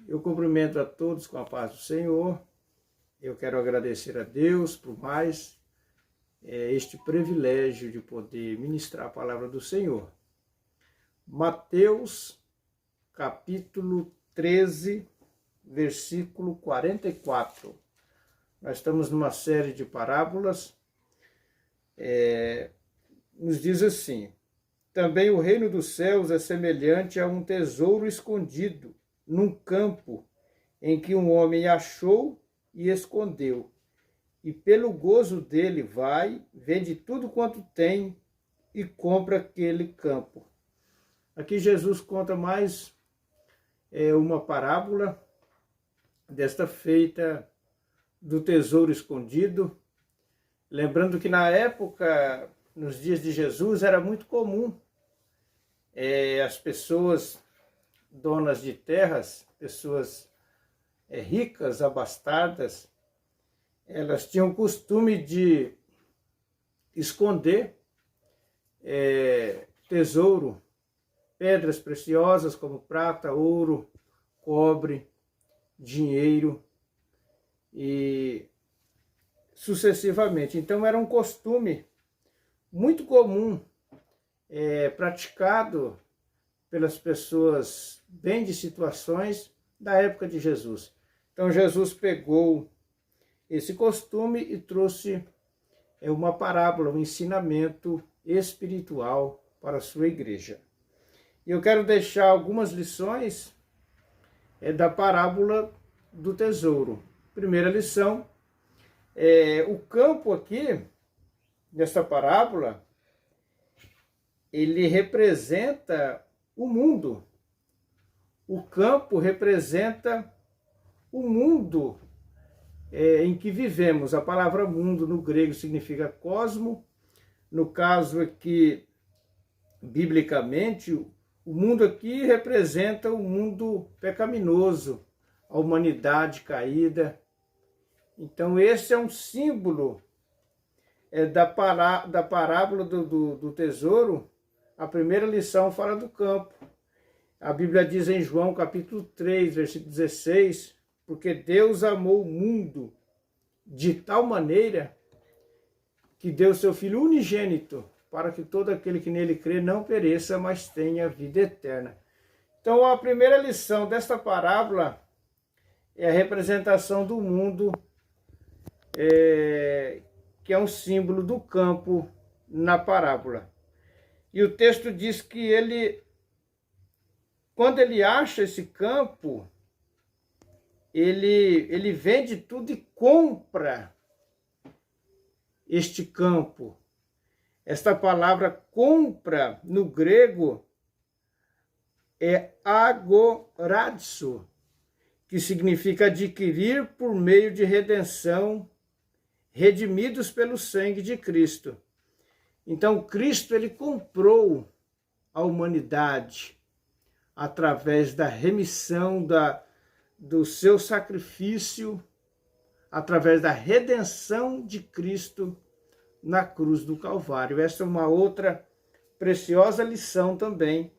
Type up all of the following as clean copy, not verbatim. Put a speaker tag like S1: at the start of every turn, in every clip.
S1: Eu cumprimento a todos com a paz do Senhor. Eu quero agradecer a Deus por mais este privilégio de poder ministrar a palavra do Senhor. Mateus, capítulo 13, versículo 44. Nós estamos numa série de parábolas. Nos diz assim: também o reino dos céus é semelhante a um tesouro escondido num campo, em que um homem achou e escondeu. E pelo gozo dele vai, vende tudo quanto tem e compra aquele campo. Aqui Jesus conta mais uma parábola, desta feita do tesouro escondido. Lembrando que na época, nos dias de Jesus, era muito comum as pessoas donas de terras, pessoas ricas, abastadas, elas tinham o costume de esconder tesouro, pedras preciosas como prata, ouro, cobre, dinheiro e sucessivamente. Então era um costume muito comum, praticado pelas pessoas bem de situações da época de Jesus. Então Jesus pegou esse costume e trouxe uma parábola, um ensinamento espiritual para a sua igreja. E eu quero deixar algumas lições da parábola do tesouro. Primeira lição, o campo aqui, nessa parábola, ele representa o mundo. O campo representa o mundo em que vivemos. A palavra mundo no grego significa cosmo. No caso aqui, biblicamente, o mundo aqui representa o mundo pecaminoso, a humanidade caída. Então esse é um símbolo da parábola do tesouro. A primeira lição fala do campo. A Bíblia diz em João capítulo 3, versículo 16, porque Deus amou o mundo de tal maneira que deu seu Filho unigênito, para que todo aquele que nele crê não pereça, mas tenha vida eterna. Então a primeira lição desta parábola é a representação do mundo, que é um símbolo do campo na parábola. E o texto diz que quando ele acha esse campo, ele vende tudo e compra este campo. Esta palavra compra, no grego, é agorazo, que significa adquirir por meio de redenção, redimidos pelo sangue de Cristo. Então, Cristo, ele comprou a humanidade através da remissão do seu sacrifício, através da redenção de Cristo na cruz do Calvário. Essa é uma outra preciosa lição também,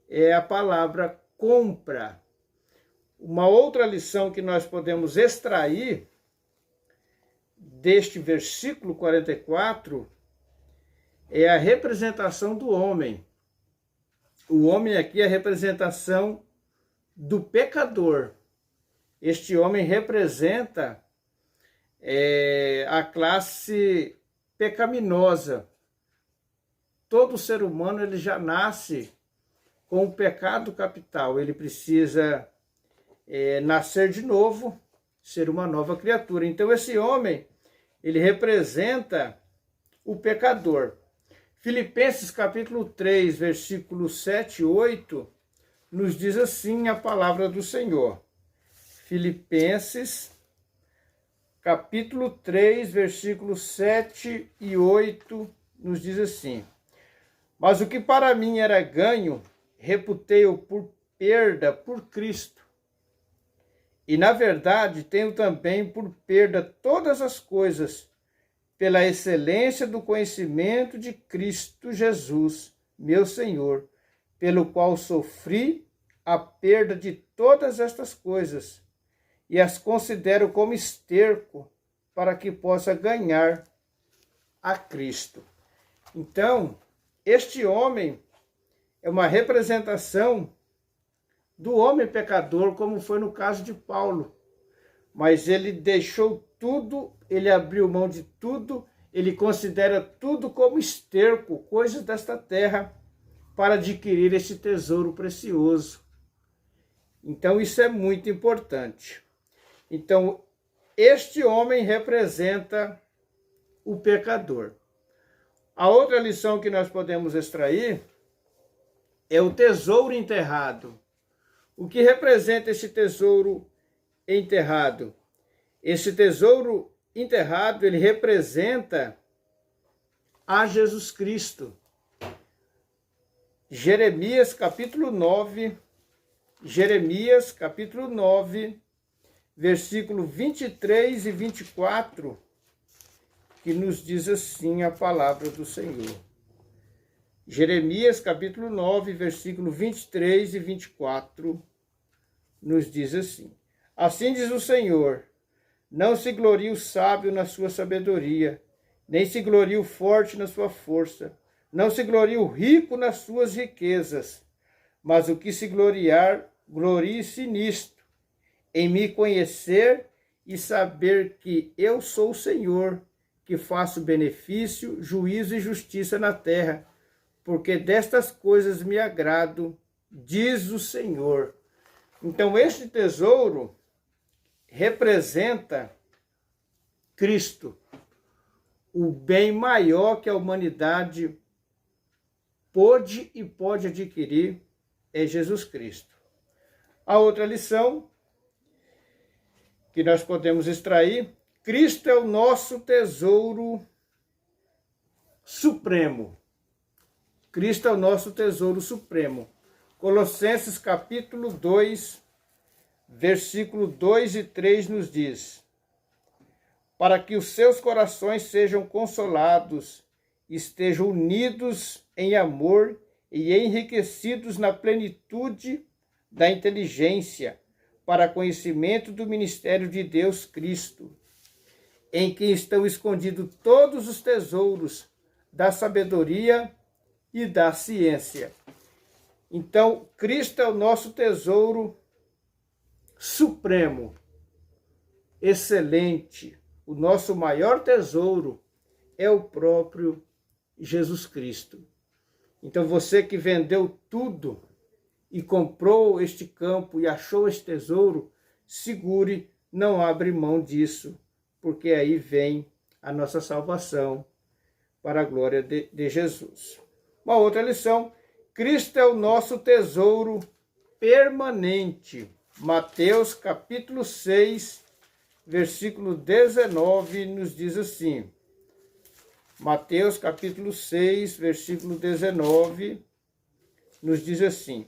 S1: é a palavra compra. Uma outra lição que nós podemos extrair deste versículo 44 é a representação do homem. O homem aqui é a representação do pecador. Este homem representa a classe pecaminosa. Todo ser humano ele já nasce com o pecado capital. Ele precisa nascer de novo, ser uma nova criatura. Então esse homem, ele representa o pecador. Filipenses capítulo 3, versículos 7 e 8, nos diz assim a palavra do Senhor. Filipenses capítulo 3, versículos 7 e 8, nos diz assim: mas o que para mim era ganho, reputei-o por perda por Cristo. E na verdade tenho também por perda todas as coisas, pela excelência do conhecimento de Cristo Jesus, meu Senhor, pelo qual sofri a perda de todas estas coisas e as considero como esterco para que possa ganhar a Cristo. Então, este homem é uma representação do homem pecador, como foi no caso de Paulo. Mas ele deixou tudo, ele abriu mão de tudo, ele considera tudo como esterco, coisas desta terra, para adquirir esse tesouro precioso. Então, isso é muito importante. Então, este homem representa o pecador. A outra lição que nós podemos extrair é o tesouro enterrado. O que representa esse tesouro enterrado? Esse tesouro enterrado, ele representa a Jesus Cristo. Jeremias capítulo 9, versículo 23 e 24, que nos diz assim a palavra do Senhor. Jeremias capítulo 9, versículo 23 e 24, nos diz assim: Assim diz o Senhor, não se glorie o sábio na sua sabedoria, nem se glorie o forte na sua força, não se glorie o rico nas suas riquezas, mas o que se gloriar, glorie-se nisto, em me conhecer e saber que eu sou o Senhor, que faço benefício, juízo e justiça na terra, porque destas coisas me agrado, diz o Senhor. Então, este tesouro representa Cristo, o bem maior que a humanidade pôde e pode adquirir é Jesus Cristo. A outra lição que nós podemos extrair: Cristo é o nosso tesouro supremo. Cristo é o nosso tesouro supremo. Colossenses capítulo 2, versículo 2 e 3 nos diz: para que os seus corações sejam consolados, estejam unidos em amor e enriquecidos na plenitude da inteligência, para conhecimento do ministério de Deus Cristo, em quem estão escondidos todos os tesouros da sabedoria e da ciência. Então, Cristo é o nosso tesouro supremo, excelente. O nosso maior tesouro é o próprio Jesus Cristo. Então, você que vendeu tudo e comprou este campo e achou este tesouro, segure, não abre mão disso, porque aí vem a nossa salvação para a glória de Jesus. Uma outra lição: Cristo é o nosso tesouro permanente. Mateus capítulo 6, versículo 19, nos diz assim. Mateus capítulo 6, versículo 19, nos diz assim: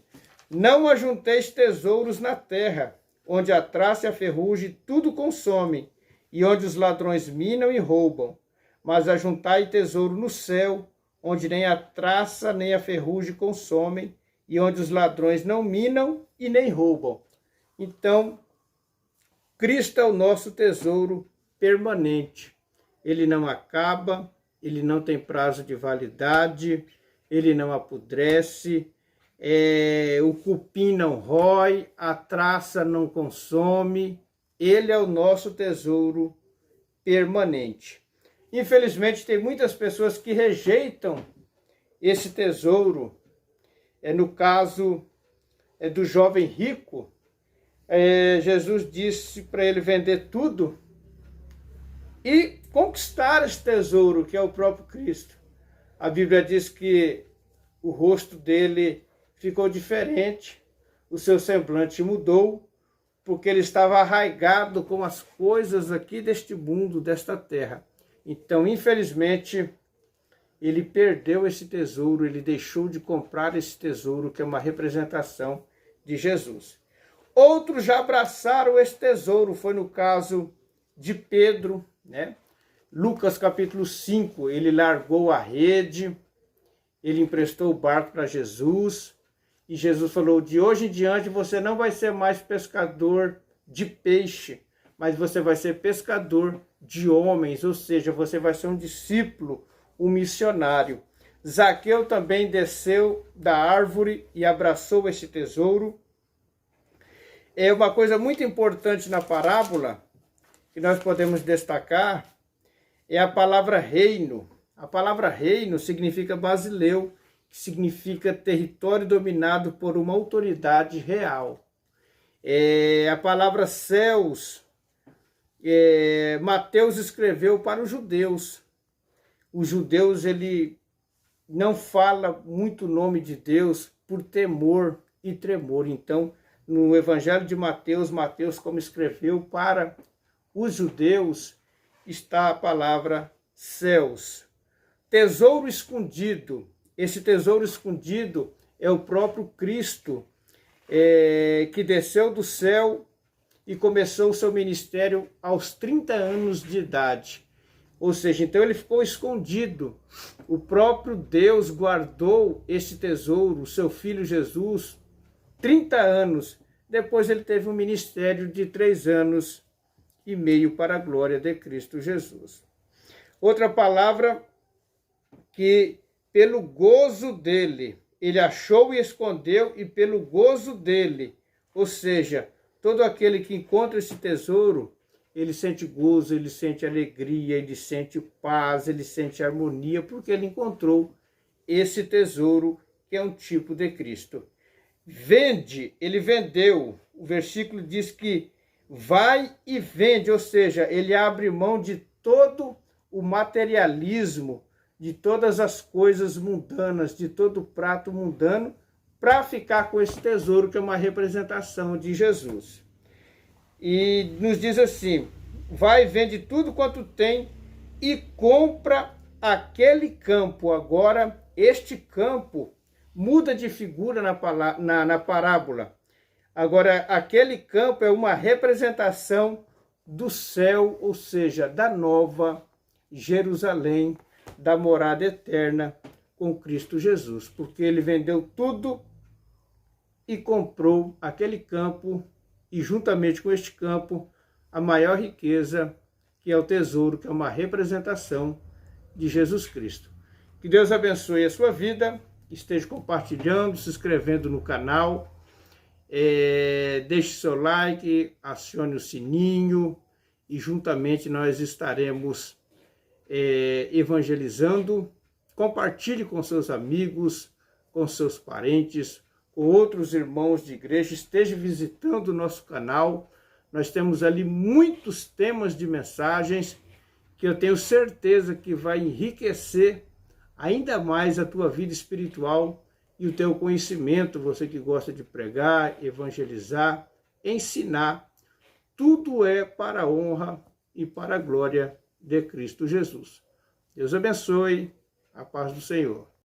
S1: não ajunteis tesouros na terra, onde a traça e a ferrugem tudo consomem, e onde os ladrões minam e roubam, mas ajuntai tesouro no céu, onde nem a traça nem a ferrugem consomem, e onde os ladrões não minam e nem roubam. Então, Cristo é o nosso tesouro permanente. Ele não acaba, ele não tem prazo de validade, ele não apodrece, o cupim não rói, a traça não consome. Ele é o nosso tesouro permanente. Infelizmente, tem muitas pessoas que rejeitam esse tesouro. No caso do jovem rico, Jesus disse para ele vender tudo e conquistar esse tesouro, que é o próprio Cristo. A Bíblia diz que o rosto dele ficou diferente, o seu semblante mudou, porque ele estava arraigado com as coisas aqui deste mundo, desta terra. Então, infelizmente, ele perdeu esse tesouro, ele deixou de comprar esse tesouro, que é uma representação de Jesus. Outros já abraçaram esse tesouro, foi no caso de Pedro, né? Lucas capítulo 5, ele largou a rede, ele emprestou o barco para Jesus, E Jesus falou, de hoje em diante você não vai ser mais pescador de peixe, mas você vai ser pescador de homens, ou seja, você vai ser um discípulo, um missionário. Zaqueu também desceu da árvore e abraçou este tesouro. É uma coisa muito importante na parábola, que nós podemos destacar, é a palavra reino. A palavra reino significa basileu, que significa território dominado por uma autoridade real. A palavra céus, Mateus escreveu para os judeus. Os judeus, ele não fala muito o nome de Deus por temor e tremor. Então, no Evangelho de Mateus, Mateus, como escreveu para os judeus, está a palavra céus. Tesouro escondido. Esse tesouro escondido é o próprio Cristo, que desceu do céu e começou o seu ministério aos 30 anos de idade. Ou seja, então ele ficou escondido. O próprio Deus guardou esse tesouro, o seu filho Jesus, 30 anos. Depois ele teve um ministério de 3 anos e meio para a glória de Cristo Jesus. Outra palavra, que pelo gozo dele, ele achou e escondeu, e pelo gozo dele, ou seja, todo aquele que encontra esse tesouro, ele sente gozo, ele sente alegria, ele sente paz, ele sente harmonia, porque ele encontrou esse tesouro, que é um tipo de Cristo. Vende, ele vendeu. O versículo diz que vai e vende, ou seja, ele abre mão de todo o materialismo, de todas as coisas mundanas, de todo o prato mundano, para ficar com esse tesouro, que é uma representação de Jesus. E nos diz assim, vai e vende tudo quanto tem e compra aquele campo. Agora, este campo muda de figura na parábola. Agora, aquele campo é uma representação do céu, ou seja, da nova Jerusalém, da morada eterna com Cristo Jesus. Porque ele vendeu tudo e comprou aquele campo, e juntamente com este campo, a maior riqueza, que é o tesouro, que é uma representação de Jesus Cristo. Que Deus abençoe a sua vida, esteja compartilhando, se inscrevendo no canal, deixe seu like, acione o sininho, e juntamente nós estaremos evangelizando. Compartilhe com seus amigos, com seus parentes, com outros irmãos de igreja. Esteja visitando o nosso canal. Nós temos ali muitos temas de mensagens que eu tenho certeza que vai enriquecer ainda mais a tua vida espiritual e o teu conhecimento. Você que gosta de pregar, evangelizar, ensinar, tudo é para a honra e para a glória de Cristo Jesus. Deus abençoe, a paz do Senhor.